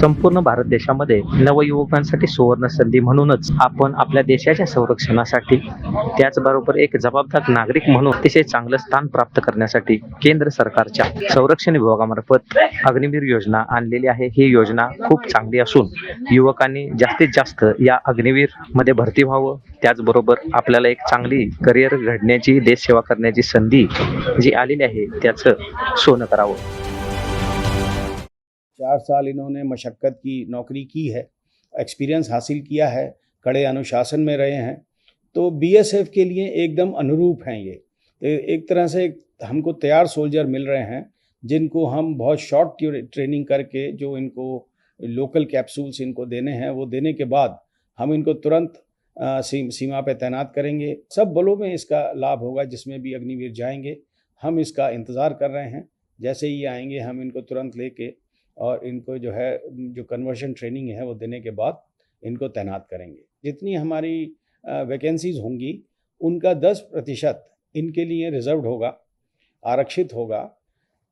संपूर्ण भारत देशामध्ये नवयुवकांसाठी सुवर्ण संधी म्हणूनच आपण आपल्या देशाच्या संरक्षणासाठी त्याचबरोबर एक जबाबदार नागरिक म्हणून अतिशय चांगलं स्थान प्राप्त करण्यासाठी केंद्र सरकारच्या संरक्षण विभागामार्फत अग्निवीर योजना आणलेली आहे। ही योजना खूप चांगली असून युवकांनी जास्तीत जास्त या अग्निवीर मध्ये भरती व्हावं, त्याचबरोबर आपल्याला एक चांगली करिअर घडण्याची, देशसेवा करण्याची संधी जी आलेली आहे त्याचं सोनं करावं। 4 साल इन्होंने मशक्क़त की नौकरी की है, एक्सपीरियंस हासिल किया है, कड़े अनुशासन में रहे हैं, तो बीएसएफ के लिए एकदम अनुरूप हैं ये। तो एक तरह से हमको तैयार सोल्जर मिल रहे हैं जिनको हम बहुत शॉर्ट ट्रेनिंग करके जो इनको लोकल कैप्सूल्स इनको देने हैं वो देने के बाद हम इनको तुरंत सीमा पे तैनात करेंगे। सब बलों में इसका लाभ होगा जिसमें भी अग्निवीर जाएंगे। हम इसका इंतज़ार कर रहे हैं, जैसे ही आएंगे हम इनको तुरंत लेके और इनको जो कन्वर्शन ट्रेनिंग है वो देने के बाद इनको तैनात करेंगे। जितनी हमारी वैकेंसीज़ होंगी उनका 10% इनके लिए रिज़र्व्ड होगा, आरक्षित होगा,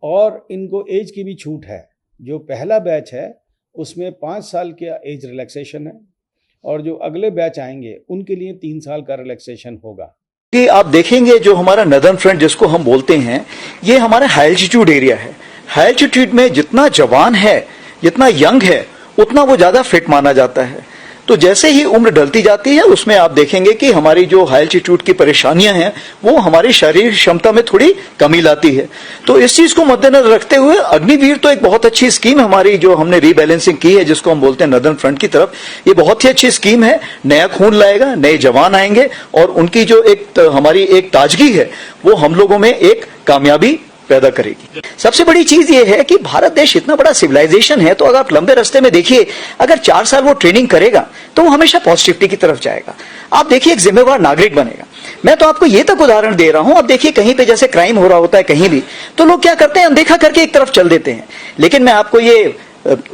और इनको एज की भी छूट है। जो पहला बैच है उसमें 5 साल का एज रिलैक्सेशन है और जो अगले बैच आएंगे उनके लिए 3 साल का रिलैक्सेशन होगा। कि आप देखेंगे जो हमारा नदर्न फ्रंट जिसको हम बोलते हैं, ये हमारा हाई एल्टीट्यूड एरिया है। हाई एल्टीट्यूड में जितना जवान है, जितना यंग है, उतना वो ज्यादा फिट माना जाता है। तो जैसे ही उम्र ढलती जाती है उसमें आप देखेंगे कि हमारी जो हाई एल्टीट्यूड की परेशानियां हैं वो हमारी शारीरिक क्षमता में थोड़ी कमी लाती है। तो इस चीज को मद्देनजर रखते हुए अग्निवीर तो एक बहुत अच्छी स्कीम हमारी जो हमने रीबैलेंसिंग की है, जिसको हम बोलते हैं नदर्न फ्रंट की तरफ, ये बहुत ही अच्छी स्कीम है। नया खून लाएगा, नए जवान आएंगे और उनकी जो हमारी एक ताजगी है वो हम लोगों में एक कामयाबी पैदा करेगी। सबसे बड़ी चीज ये है कि भारत देश इतना बड़ा सिविलाइजेशन है, तो अगर आप लंबे रास्ते में देखिए, अगर 4 साल वो ट्रेनिंग करेगा तो वो हमेशा पॉजिटिविटी की तरफ जाएगा। आप देखिए, एक जिम्मेवार नागरिक बनेगा। मैं तो आपको ये तक उदाहरण दे रहा हूं, अब देखिए कहीं पे जैसे क्राइम हो रहा होता है कहीं भी, तो लोग क्या करते हैं, अनदेखा करके एक तरफ चल देते हैं। लेकिन मैं आपको ये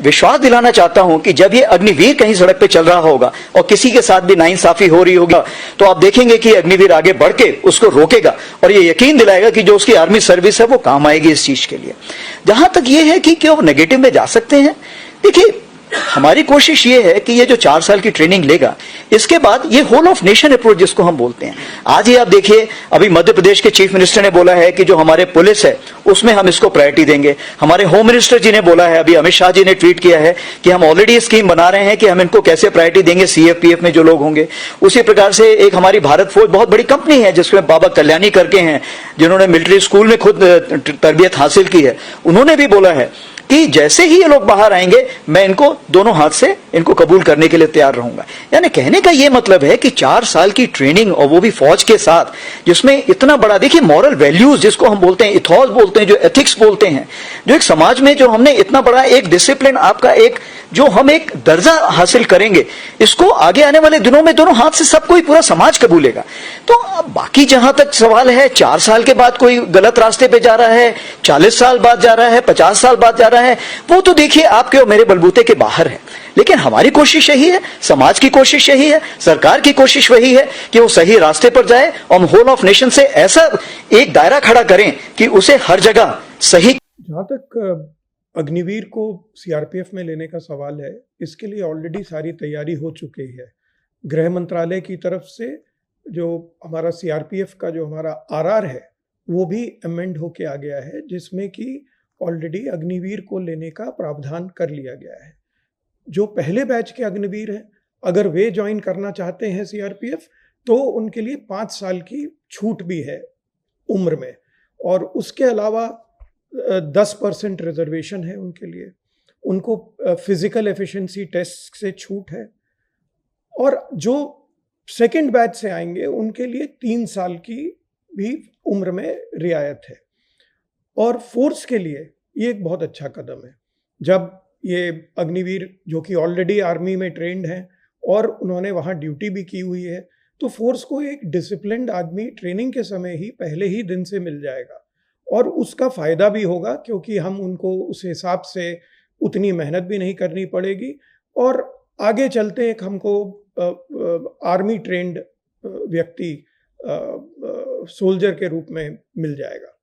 विश्वास दिलाना चाहता हूं कि जब ये अग्निवीर कहीं सड़क पे चल रहा होगा और किसी के साथ भी नाइंसाफी हो रही होगी, तो आप देखेंगे कि अग्निवीर आगे बढ़ के उसको रोकेगा और ये यकीन दिलाएगा कि जो उसकी आर्मी सर्विस है वो काम आएगी इस चीज के लिए। जहां तक ये है कि क्यों नेगेटिव में जा सकते हैं, देखिए हमारी कोशिश ये है कि ये जो 4 साल की ट्रेनिंग लेगा, इसके बाद ये होल ऑफ नेशन अप्रोच जिसको हम बोलते हैं, आज ही आप देखिए अभी मध्य प्रदेश के चीफ मिनिस्टर ने बोला है कि जो हमारे पुलिस है उसमें हम इसको प्रायोरिटी देंगे। हमारे होम मिनिस्टर जी ने बोला है, अभी अमित शाह जी ने ट्वीट किया है कि हम ऑलरेडी स्कीम बना रहे हैं कि हम इनको कैसे प्रायोरिटी देंगे, सीएफपीएफ में जो लोग होंगे। उसी प्रकार से एक हमारी भारत फौज बहुत बड़ी कंपनी है जिसमें बाबा कल्याणी करके हैं, जिन्होंने मिलिट्री स्कूल में खुद तरबियत हासिल की है, उन्होंने भी बोला है कि जैसे ही ये लोग बाहर आएंगे मैं इनको दोनों हाथ से इनको कबूल करने के लिए तैयार रहूंगा। यानी कहने का ये मतलब है कि 4 साल की ट्रेनिंग और वो भी फौज के साथ, जिसमें इतना बड़ा, देखिए मॉरल वैल्यूज जिसको हम बोलते हैं, इथॉस बोलते हैं, जो एथिक्स बोलते हैं, जो एक समाज में जो हमने इतना बड़ा एक डिसिप्लिन, आपका एक जो हम एक दर्जा हासिल करेंगे, इसको आगे आने वाले दिनों में दोनों हाथ से सब कोई पूरा समाज कबूलेगा। तो बाकी जहां तक सवाल है, 4 साल के बाद कोई गलत रास्ते पे जा रहा है, 40 साल बाद जा रहा है, 50 साल बाद जा रहा है, वो तो देखिए आपके और मेरे बलबूते के बाहर है। लेकिन हमारी कोशिश यही है, समाज की कोशिश यही है, सरकार की कोशिश वही है कि वो सही रास्ते पर जाए और होल ऑफ नेशन से ऐसा एक दायरा खड़ा करें कि उसे हर जगह सही। जहाँ तक अग्निवीर को सीआरपीएफ में लेने का सवाल है, इसके लिए ऑलरेडी सारी तैयारी हो चुकी है। गृह मंत्रालय की तरफ से जो हमारा सीआरपीएफ का जो हमारा आरआर है वो भी अमेंड होके आ गया है, जिसमें कि ऑलरेडी अग्निवीर को लेने का प्रावधान कर लिया गया है। जो पहले बैच के अग्निवीर हैं, अगर वे ज्वाइन करना चाहते हैं सीआरपीएफ, तो उनके लिए 5 साल की छूट भी है उम्र में, और उसके अलावा 10% रिजर्वेशन है उनके लिए। उनको फिजिकल एफिशिएंसी टेस्ट से छूट है, और जो सेकंड बैच से आएंगे उनके लिए 3 साल की भी उम्र में रियायत है। और फोर्स के लिए ये एक बहुत अच्छा कदम है। जब ये अग्निवीर जो कि ऑलरेडी आर्मी में ट्रेंड हैं और उन्होंने वहाँ ड्यूटी भी की हुई है, तो फोर्स को एक डिसिप्लिन्ड आदमी ट्रेनिंग के समय ही पहले ही दिन से मिल जाएगा, और उसका फ़ायदा भी होगा क्योंकि हम उनको उस हिसाब से उतनी मेहनत भी नहीं करनी पड़ेगी, और आगे चलते एक हमको आर्मी ट्रेंड व्यक्ति सोल्जर के रूप में मिल जाएगा।